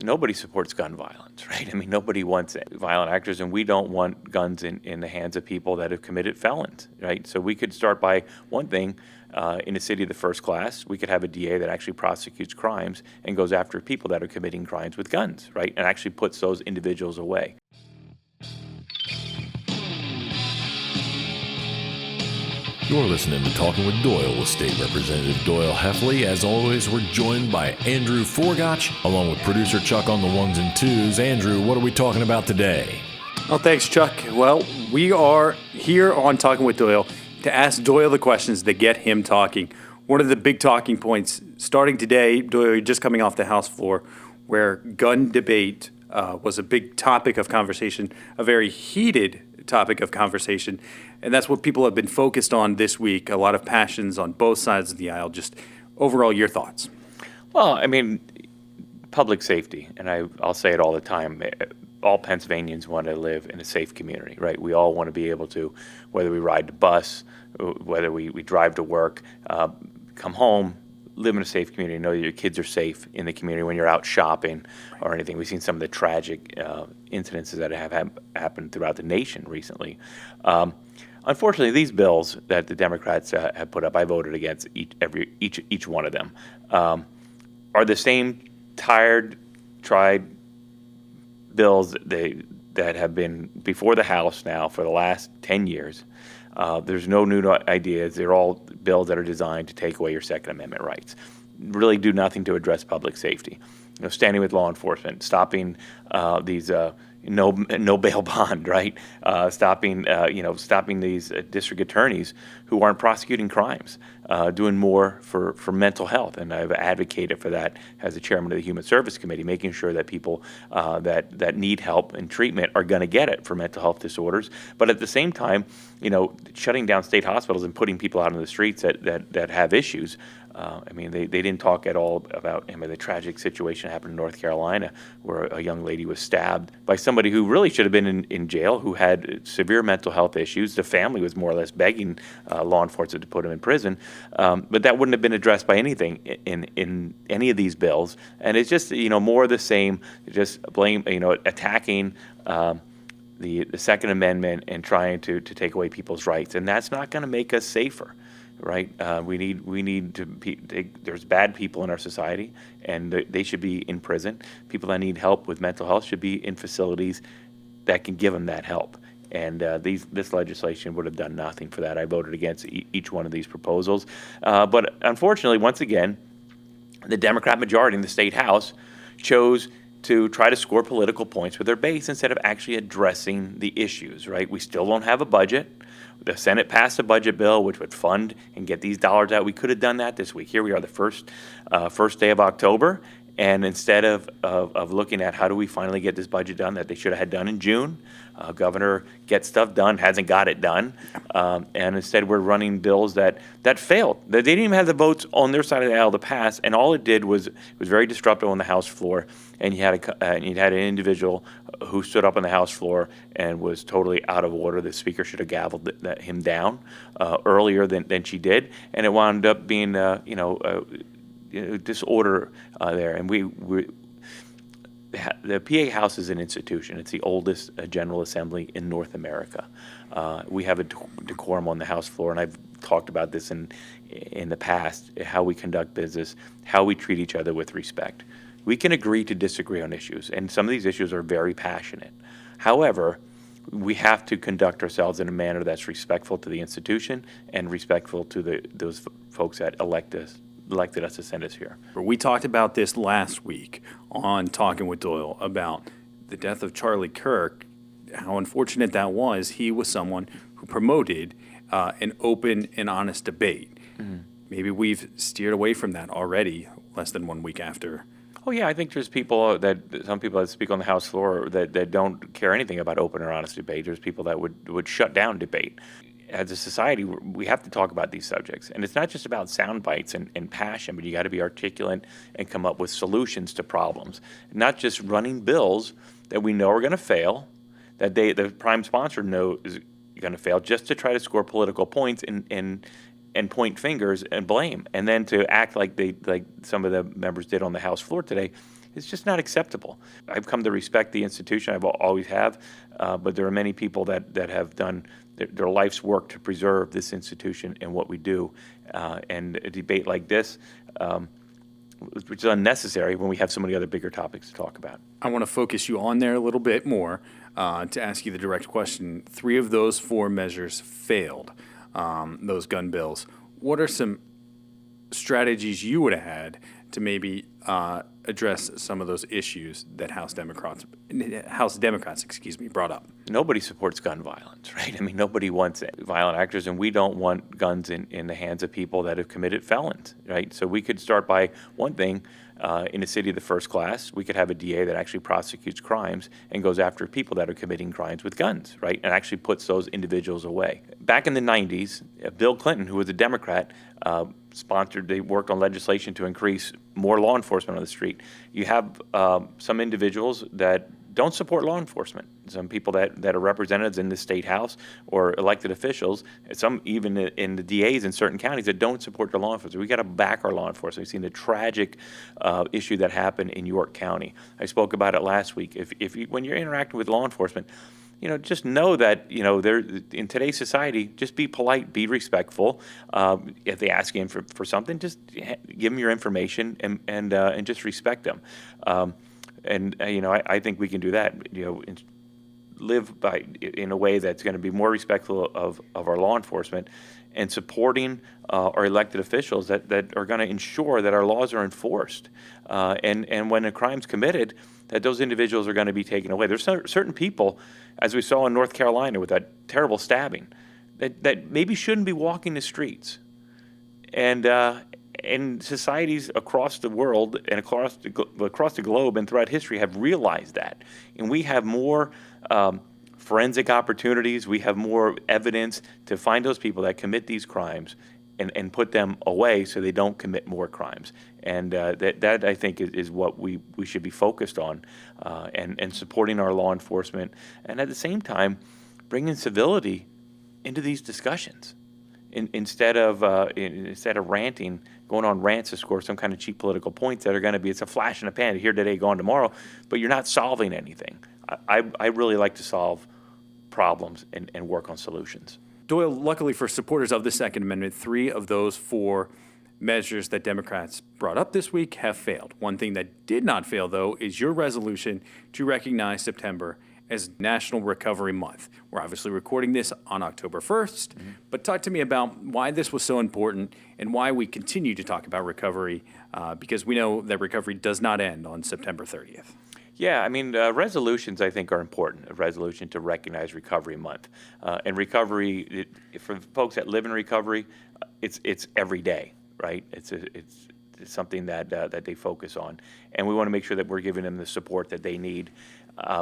Nobody supports gun violence, right? I mean, nobody wants violent actors, and we don't want guns in the hands of people that have committed felons, right? So we could start by one thing. In a city of the first class, we could have a DA that actually prosecutes crimes and goes after people that are committing crimes with guns, right? And actually puts those individuals away. You're listening to Talking with Doyle with State Representative Doyle Heffley. As always, we're joined by Andrew Forgotch, along with producer Chuck on the ones and twos. Andrew, what are we talking about today? Well, thanks, Chuck. Well, we are here on Talking with Doyle to ask Doyle the questions that get him talking. One of the big talking points starting today, Doyle, you're just coming off the House floor, where gun debate was a big topic of conversation, a very heated topic of conversation. And that's what people have been focused on this week. A lot of passions on both sides of the aisle. Just overall, your thoughts. Well, I mean, public safety, and I'll say it all the time, all Pennsylvanians want to live in a safe community, right? We all want to be able to, whether we ride the bus, whether we drive to work, come home, live in a safe community, know that your kids are safe in the community when you're out shopping or anything. We've seen some of the tragic incidences that have happened throughout the nation recently. Unfortunately, these bills that the Democrats have put up, I voted against each one of them, are the same tired, tried bills that have been before the House now for the last 10 years. There's no new ideas. They're all bills that are designed to take away your Second Amendment rights, really do nothing to address public safety. Standing with law enforcement, stopping these no bail bond, right? Stopping these district attorneys who aren't prosecuting crimes, doing more for mental health. And I've advocated for that as the chairman of the Human Service Committee, making sure that people that need help and treatment are going to get it for mental health disorders. But at the same time, shutting down state hospitals and putting people out on the streets that have issues. They didn't talk at all about the tragic situation that happened in North Carolina where a young lady was stabbed by somebody who really should have been in jail, who had severe mental health issues. The family was more or less begging law enforcement to put him in prison. But that wouldn't have been addressed by anything in any of these bills. And it's just, more of the same, just attacking the Second Amendment and trying to take away people's rights. And that's not going to make us safer. Right, we need to. There's bad people in our society, and they should be in prison. People that need help with mental health should be in facilities that can give them that help. And this legislation would have done nothing for that. I voted against each one of these proposals, but unfortunately, once again, the Democrat majority in the state House chose to try to score political points with their base instead of actually addressing the issues. Right, we still don't have a budget. The Senate passed a budget bill which would fund and get these dollars out. We could have done that this week. Here we are, the first day of October, and instead of looking at how do we finally get this budget done that they should have had done in June, Governor gets stuff done, hasn't got it done, and instead we're running bills that failed. They didn't even have the votes on their side of the aisle to pass, and all it did was very disruptive on the House floor. And you had an individual who stood up on the House floor and was totally out of order. The Speaker should have gavelled him down earlier than she did, and it wound up being disorder there. And the PA House is an institution. It's the oldest General Assembly in North America. We have a decorum on the House floor, and I've talked about this in the past, how we conduct business, how we treat each other with respect. We can agree to disagree on issues, and some of these issues are very passionate. However, we have to conduct ourselves in a manner that's respectful to the institution and respectful to those folks that elected us to send us here. We talked about this last week on Talking with Doyle about the death of Charlie Kirk, how unfortunate that was. He was someone who promoted an open and honest debate. Mm-hmm. Maybe we've steered away from that already, less than 1 week after. Oh, yeah, I think there's some people that speak on the House floor that don't care anything about open or honest debate. There's people that would shut down debate. As a society, we have to talk about these subjects. And it's not just about sound bites and passion, but you got to be articulate and come up with solutions to problems. Not just running bills that we know are going to fail, that the prime sponsor knows is going to fail, just to try to score political points and point fingers and blame, and then to act like some of the members did on the House floor today, It's just not acceptable. I've come to respect the institution. I've always have, but there are many people that have done their life's work to preserve this institution and what we do. And a debate like this, which is unnecessary when we have so many other bigger topics to talk about. I want to focus you on there a little bit more to ask you the direct question. 3 of those 4 measures failed, those gun bills. What are some strategies you would have had to maybe address some of those issues that House Democrats, brought up? Nobody supports gun violence, right? I mean, nobody wants violent actors, and we don't want guns in the hands of people that have committed felons, right? So we could start by one thing. In a city of the first class, we could have a DA that actually prosecutes crimes and goes after people that are committing crimes with guns, right? And actually puts those individuals away. Back in the 90s, Bill Clinton, who was a Democrat, they worked on legislation to increase more law enforcement on the street. You have some individuals that don't support law enforcement. Some people that are representatives in the state house or elected officials, some even in the DAs in certain counties that don't support their law enforcement. We got to back our law enforcement. We've seen the tragic issue that happened in York County. I spoke about it last week. When you're interacting with law enforcement, just know that, in today's society, just be polite, be respectful. If they ask you for something, just give them your information and just respect them. I think we can do that. Live in a way that's going to be more respectful of our law enforcement and supporting our elected officials that are going to ensure that our laws are enforced. And when a crime's committed, that those individuals are going to be taken away. There's certain people, as we saw in North Carolina with that terrible stabbing, that maybe shouldn't be walking the streets. And societies across the world and across the globe and throughout history have realized that. And we have more forensic opportunities. We have more evidence to find those people that commit these crimes and put them away so they don't commit more crimes. And that I think is what we should be focused on, and supporting our law enforcement. And at the same time, bringing civility into these discussions. Instead of ranting, going on rants to score some kind of cheap political points that are going to be, it's a flash in the pan, here today, gone tomorrow, but you're not solving anything. I really like to solve problems and work on solutions. Doyle, luckily for supporters of the Second Amendment, 3 of those 4 measures that Democrats brought up this week have failed. One thing that did not fail, though, is your resolution to recognize September as National Recovery Month. We're obviously recording this on October 1st, but talk to me about why this was so important and why we continue to talk about recovery, because we know that recovery does not end on September 30th. Yeah, I mean, resolutions I think are important. A resolution to recognize Recovery Month, and recovery for folks that live in recovery, it's every day, right? It's something that they focus on, and we want to make sure that we're giving them the support that they need,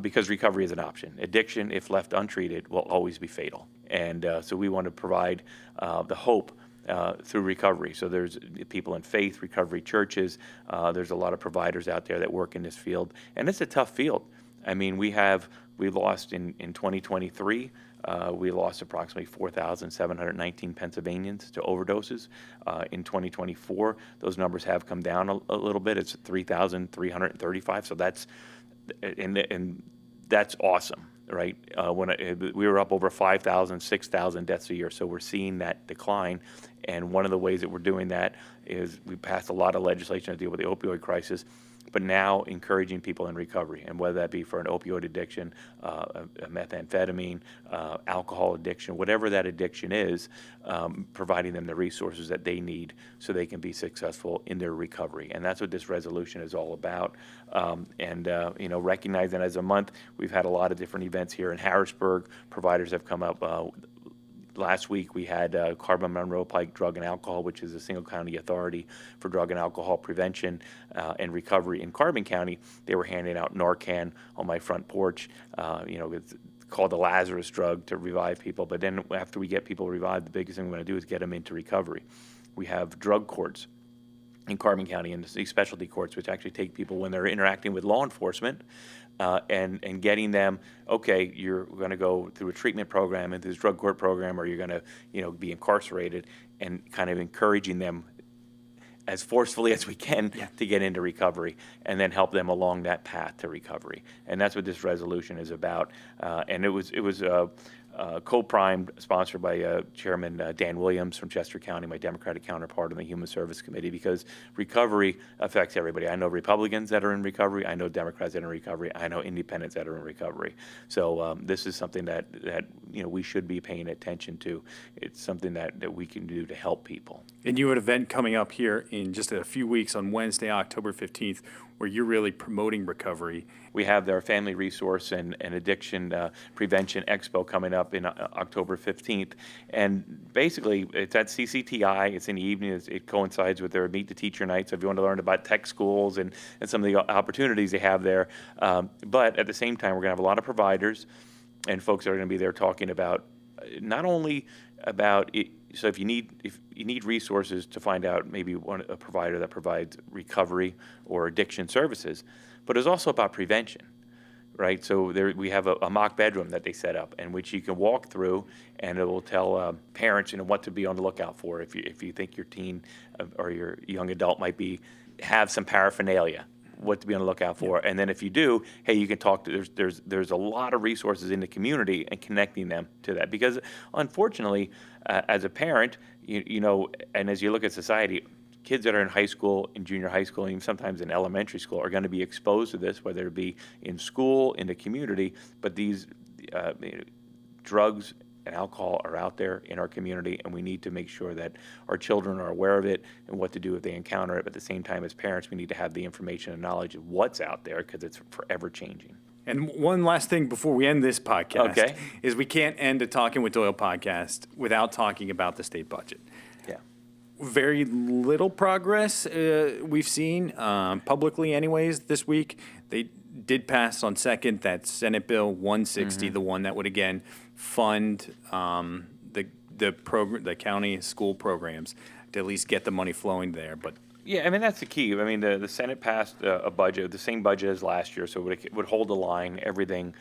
because recovery is an option. Addiction, if left untreated, will always be fatal, and so we want to provide the hope through recovery. So there's people in faith, recovery churches. There's a lot of providers out there that work in this field, and it's a tough field. I mean, we lost in 2023. We lost approximately 4,719 Pennsylvanians to overdoses. In 2024, those numbers have come down a little bit. It's 3,335. So that's awesome, right? We were up over 5,000, 6,000 deaths a year. So we're seeing that decline. And one of the ways that we're doing that is we passed a lot of legislation to deal with the opioid crisis, but now encouraging people in recovery, and whether that be for an opioid addiction, a methamphetamine, alcohol addiction, whatever that addiction is, providing them the resources that they need so they can be successful in their recovery. And that's what this resolution is all about. Recognizing as a month, we've had a lot of different events here in Harrisburg. Providers have come up. Last week, we had Carbon Monroe Pike Drug and Alcohol, which is a single county authority for drug and alcohol prevention and recovery in Carbon County. They were handing out Narcan on my front porch. It's called the Lazarus drug to revive people. But then after we get people revived, the biggest thing we want to do is get them into recovery. We have drug courts in Carbon County and these specialty courts, which actually take people when they're interacting with law enforcement and getting them, okay, you're going to go through a treatment program and this drug court program, or you're going to, be incarcerated, and kind of encouraging them as forcefully as we can to get into recovery, and then help them along that path to recovery. And that's what this resolution is about. And it was co-primed, sponsored by Chairman Dan Williams from Chester County, my Democratic counterpart on the Human Service Committee, because recovery affects everybody. I know Republicans that are in recovery. I know Democrats that are in recovery. I know independents that are in recovery. So this is something that we should be paying attention to. It's something that we can do to help people. And you have an event coming up here in just a few weeks on Wednesday, October 15th, where you're really promoting recovery. We have our Family Resource and Addiction Prevention Expo coming up in October 15th. And basically, it's at CCTI. It's in the evening. It coincides with their Meet the Teacher Night. So if you want to learn about tech schools and some of the opportunities they have there. But at the same time, we're going to have a lot of providers and folks that are going to be there talking about not only about it. So if you need resources to find out maybe a provider that provides recovery or addiction services, but it's also about prevention, right? So we have a mock bedroom that they set up in which you can walk through, and it will tell parents what to be on the lookout for if you think your teen or your young adult might have some paraphernalia, what to be on the lookout for. And then if you do, hey, you can talk to, there's a lot of resources in the community and connecting them to that. Because unfortunately, as a parent, and as you look at society, kids that are in high school, in junior high school, and even sometimes in elementary school are going to be exposed to this, whether it be in school, in the community, but these drugs and alcohol are out there in our community, and we need to make sure that our children are aware of it and what to do if they encounter it. But at the same time, as parents, we need to have the information and knowledge of what's out there because it's forever changing. And one last thing before we end this podcast is we can't end a Talking with Doyle podcast without talking about the state budget. Yeah. Very little progress we've seen publicly anyways this week. They did pass on second that Senate Bill 160, the one that would again fund the county school programs to at least get the money flowing there. But yeah, I mean, that's the key. I mean, the Senate passed a budget, the same budget as last year, so it would hold the line, everything,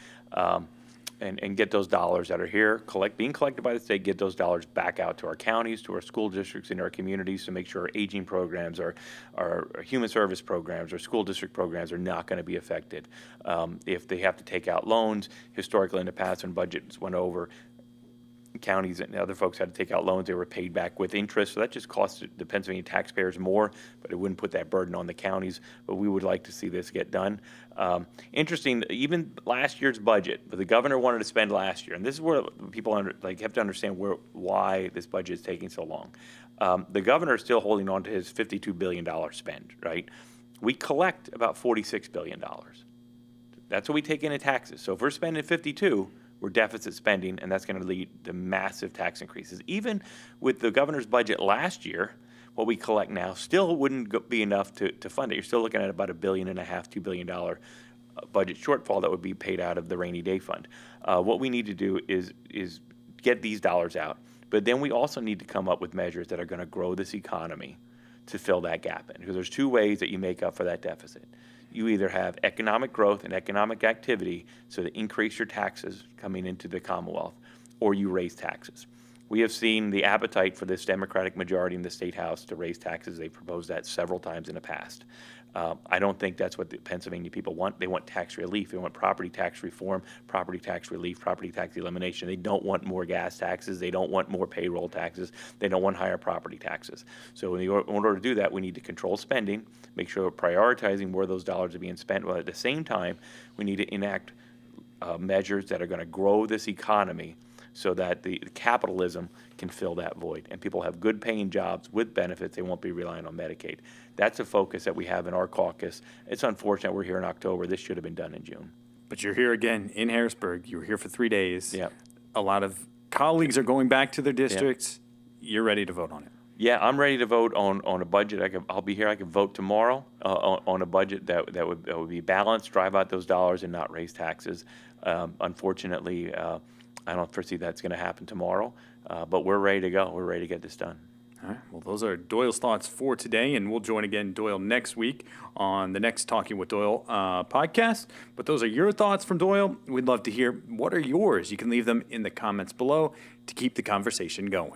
and get those dollars that are here, being collected by the state, get those dollars back out to our counties, to our school districts, and our communities to make sure our aging programs, our human service programs, our school district programs are not going to be affected. If they have to take out loans, historically in the past when budgets went over, counties and other folks had to take out loans, they were paid back with interest. So that just cost the Pennsylvania taxpayers more, but it wouldn't put that burden on the counties. But we would like to see this get done. Interesting, even last year's budget, but the governor wanted to spend last year, and this is where people have to understand why this budget is taking so long. The governor is still holding on to his $52 billion spend, right? We collect about $46 billion. That's what we take in taxes. So if we're spending 52, we're deficit spending, and that's going to lead to massive tax increases. Even with the governor's budget last year, what we collect now still wouldn't be enough to fund it. You're still looking at about $1.5 billion, $2 billion budget shortfall that would be paid out of the rainy day fund. What we need to do is get these dollars out, but then we also need to come up with measures that are going to grow this economy to fill that gap in. Because there's two ways that you make up for that deficit. You either have economic growth and economic activity, so to increase your taxes coming into the Commonwealth, or you raise taxes. We have seen the appetite for this Democratic majority in the State House to raise taxes. They've proposed that several times in the past. I don't think that's what the Pennsylvania people want. They want tax relief. They want property tax reform, property tax relief, property tax elimination. They don't want more gas taxes. They don't want more payroll taxes. They don't want higher property taxes. So in order to do that, we need to control spending, make sure we're prioritizing where those dollars are being spent, while at the same time, we need to enact measures that are going to grow this economy so that the capitalism can fill that void and people have good paying jobs with benefits. They won't be relying on Medicaid. That's a focus that we have in our caucus. It's unfortunate we're here in October. This should have been done in June. But you're here again in Harrisburg. You were here for 3 days. Yeah. A lot of colleagues are going back to their districts. Yeah. You're ready to vote on it. Yeah, I'm ready to vote on a budget. I'll be here. I can vote tomorrow on a budget that would be balanced, drive out those dollars, and not raise taxes. Unfortunately, I don't foresee that's going to happen tomorrow, but we're ready to go. We're ready to get this done. All right. Well, those are Doyle's thoughts for today, and we'll join again Doyle next week on the next Talking with Doyle podcast. But those are your thoughts from Doyle. We'd love to hear what are yours. You can leave them in the comments below to keep the conversation going.